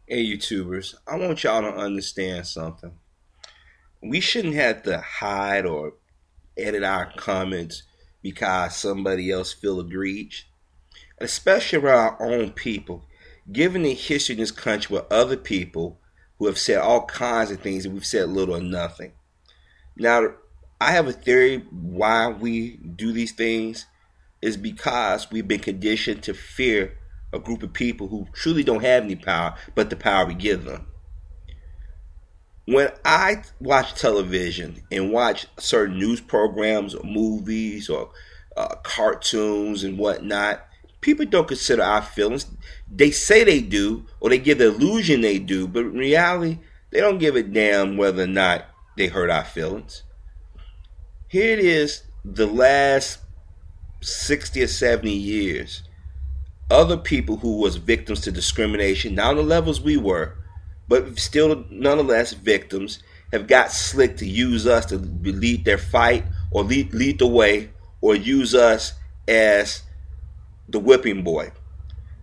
Hey, YouTubers, I want y'all to understand something. We shouldn't have to hide or edit our comments because somebody else feel aggrieved, especially around our own people. Given the history in this country with other people who have said all kinds of things and we've said little or nothing. Now, I have a theory why we do these things is because we've been conditioned to fear a group of people who truly don't have any power but the power we give them. When I watch television and watch certain news programs or movies or cartoons and whatnot, people don't consider our feelings. They say they do, or they give the illusion they do, but in reality, they don't give a damn whether or not they hurt our feelings. Here it is, the last 60 or 70 years, other people who was victims to discrimination, not on the levels we were, but still nonetheless victims, have got slick to use us to lead their fight or lead the way or use us as the whipping boy.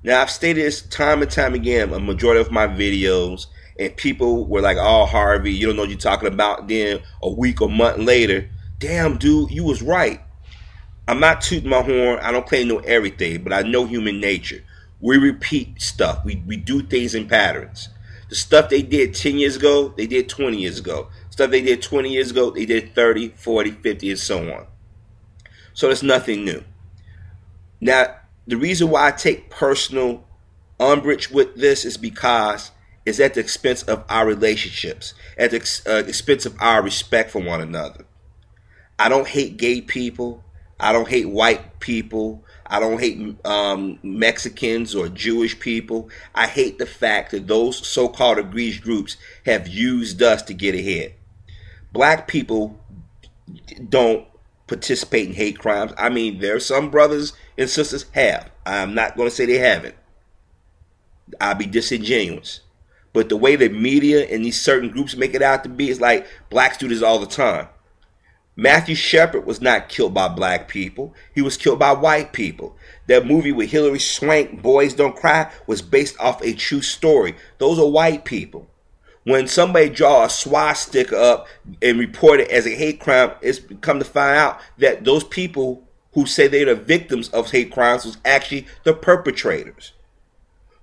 Now, I've stated this time and time again, a majority of my videos, and people were like, oh, Harvey, you don't know what you're talking about. Then a week or month later, damn, dude, you was right. I'm not tooting my horn. I don't claim to know everything, but I know human nature. We repeat stuff. We do things in patterns. The stuff they did 10 years ago, they did 20 years ago. Stuff they did 20 years ago, they did 30, 40, 50, and so on. So there's nothing new. Now, the reason why I take personal umbrage with this is because it's at the expense of our relationships, at the expense of our respect for one another. I don't hate gay people. I don't hate white people. I don't hate Mexicans or Jewish people. I hate the fact that those so-called egregious groups have used us to get ahead. Black people don't participate in hate crimes. I mean, there are some brothers and sisters have. I'm not going to say they haven't. I'll be disingenuous. But the way the media and these certain groups make it out to be is like blacks do this all the time. Matthew Shepard was not killed by black people. He was killed by white people. That movie with Hilary Swank, Boys Don't Cry, was based off a true story. Those are white people. When somebody draw a swastika up and report it as a hate crime, it's come to find out that those people who say they're the victims of hate crimes was actually the perpetrators.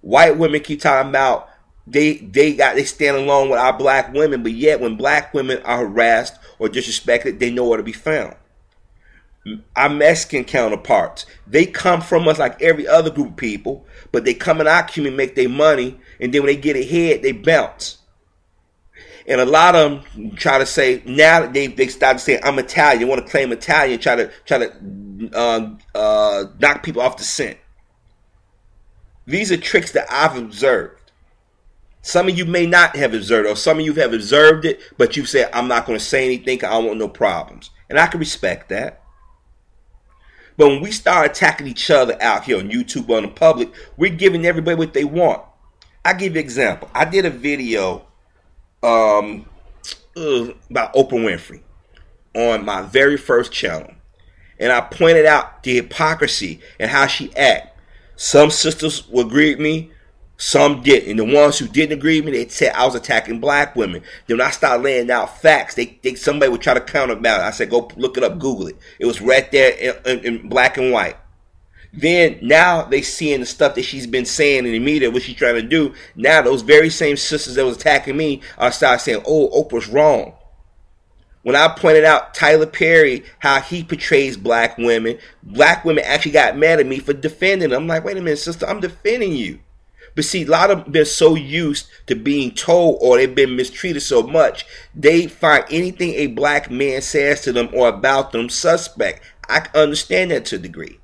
White women keep talking about they stand alone with our black women, but yet when black women are harassed or disrespected, they know where to be found. Our Mexican counterparts, they come from us like every other group of people, but they come in our community, make their money, and then when they get ahead, they bounce. And a lot of them try to say, now that they started saying, I'm Italian, want to claim Italian, try to knock people off the scent. These are tricks that I've observed. Some of you may not have observed, or some of you have observed it, but you said, I'm not going to say anything because I don't want no problems. And I can respect that. But when we start attacking each other out here on YouTube or in the public, we're giving everybody what they want. I'll give you an example. I did a video about Oprah Winfrey on my very first channel. And I pointed out the hypocrisy and how she acts. Some sisters will agree with me. Some didn't. And the ones who didn't agree with me, they said I was attacking black women. Then when I started laying out facts, somebody would try to counterbalance. I said, go look it up, Google it. It was right there in black and white. Then now they seeing the stuff that she's been saying in the media, what she's trying to do. Now those very same sisters that was attacking me are starting saying, oh, Oprah's wrong. When I pointed out Tyler Perry, how he portrays black women actually got mad at me for defending them. I'm like, wait a minute, sister, I'm defending you. But see, a lot of them have been so used to being told, or they've been mistreated so much, they find anything a black man says to them or about them suspect. I can understand that to a degree.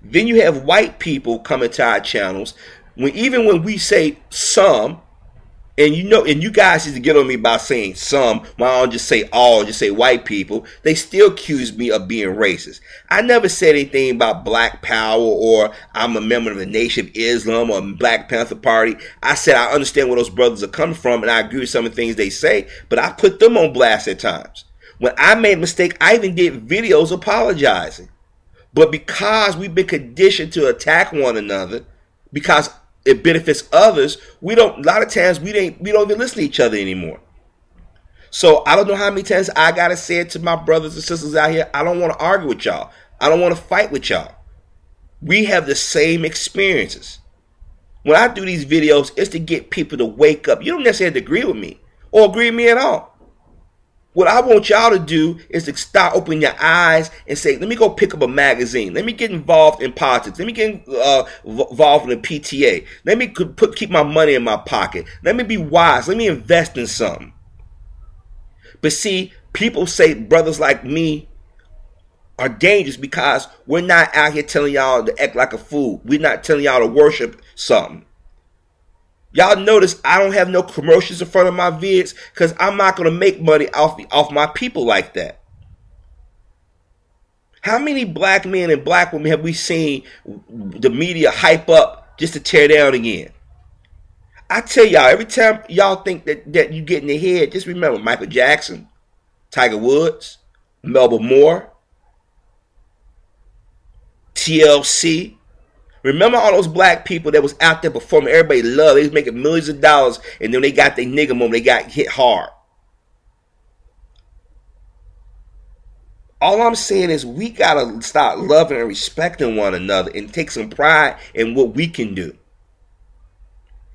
Then you have white people coming to our channels, even when we say some, and you guys need to get on me by saying some, why don't just say all, just say white people, they still accuse me of being racist. I never said anything about black power or I'm a member of the Nation of Islam or Black Panther Party. I said I understand where those brothers are coming from and I agree with some of the things they say, but I put them on blast at times. When I made a mistake, I even did videos apologizing. But because we've been conditioned to attack one another, because it benefits others, we don't. A lot of times we don't even listen to each other anymore. So I don't know how many times I gotta say it to my brothers and sisters out here. I don't want to argue with y'all. I don't want to fight with y'all. We have the same experiences. When I do these videos, it's to get people to wake up. You don't necessarily have to agree with me or agree with me at all. What I want y'all to do is to start opening your eyes and say, let me go pick up a magazine. Let me get involved in politics. Let me get involved in the PTA. Let me keep my money in my pocket. Let me be wise. Let me invest in something. But see, people say brothers like me are dangerous because we're not out here telling y'all to act like a fool. We're not telling y'all to worship something. Y'all notice I don't have no commercials in front of my vids because I'm not going to make money off my people like that. How many black men and black women have we seen the media hype up just to tear down again? I tell y'all, every time y'all think that you get in the head, just remember Michael Jackson, Tiger Woods, Melba Moore, TLC. Remember all those black people that was out there performing, everybody loved. They was making millions of dollars, and then they got their nigga moment, they got hit hard. All I'm saying is we got to start loving and respecting one another and take some pride in what we can do.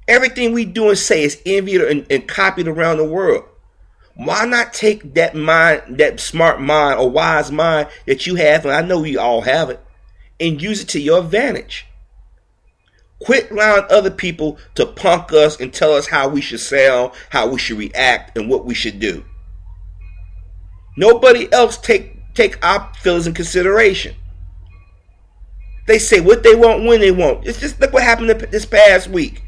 Everything we do and say is envied and copied around the world. Why not take that mind, that smart mind or wise mind that you have, and I know we all have it, and use it to your advantage? Quit allowing other people to punk us and tell us how we should sound, how we should react, and what we should do. Nobody else take our feelings in consideration. They say what they want when they want. It's just look what happened this past week.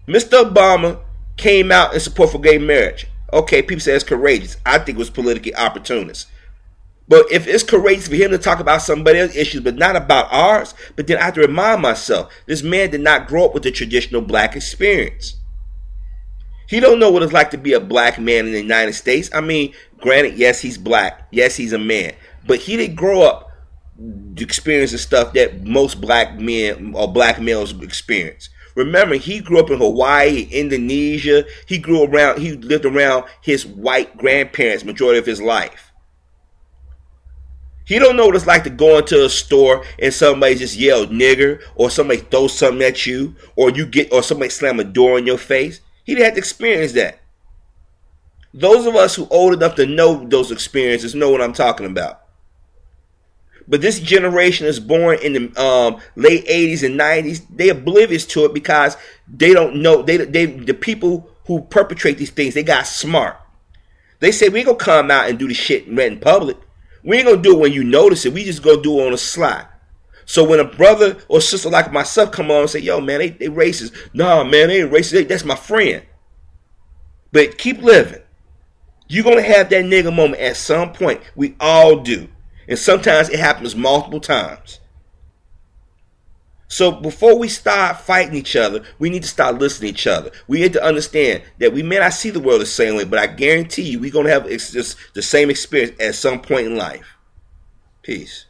Mr. Obama came out in support for gay marriage. Okay, people say it's courageous. I think it was politically opportunist. But if it's courageous for him to talk about somebody else's issues, but not about ours, but then I have to remind myself, this man did not grow up with the traditional black experience. He don't know what it's like to be a black man in the United States. I mean, granted, yes, he's black. Yes, he's a man. But he didn't grow up experiencing stuff that most black men or black males experience. Remember, he grew up in Hawaii, Indonesia. He lived around his white grandparents majority of his life. He don't know what it's like to go into a store and somebody just yell nigger, or somebody throw something at you, or somebody slam a door in your face. He didn't have to experience that. Those of us who are old enough to know those experiences know what I'm talking about. But this generation is born in the late 80s and 90s. They're oblivious to it because they don't know. The people who perpetrate these things, they got smart. They say, we ain't going to come out and do the shit right in public. We ain't going to do it when you notice it. We just go do it on the sly. So when a brother or sister like myself come on and say, yo, man, they racist. Nah, man, they ain't racist. That's my friend. But keep living. You're going to have that nigga moment at some point. We all do. And sometimes it happens multiple times. So before we start fighting each other, we need to start listening to each other. We need to understand that we may not see the world the same way, but I guarantee you we're going to have the same experience at some point in life. Peace.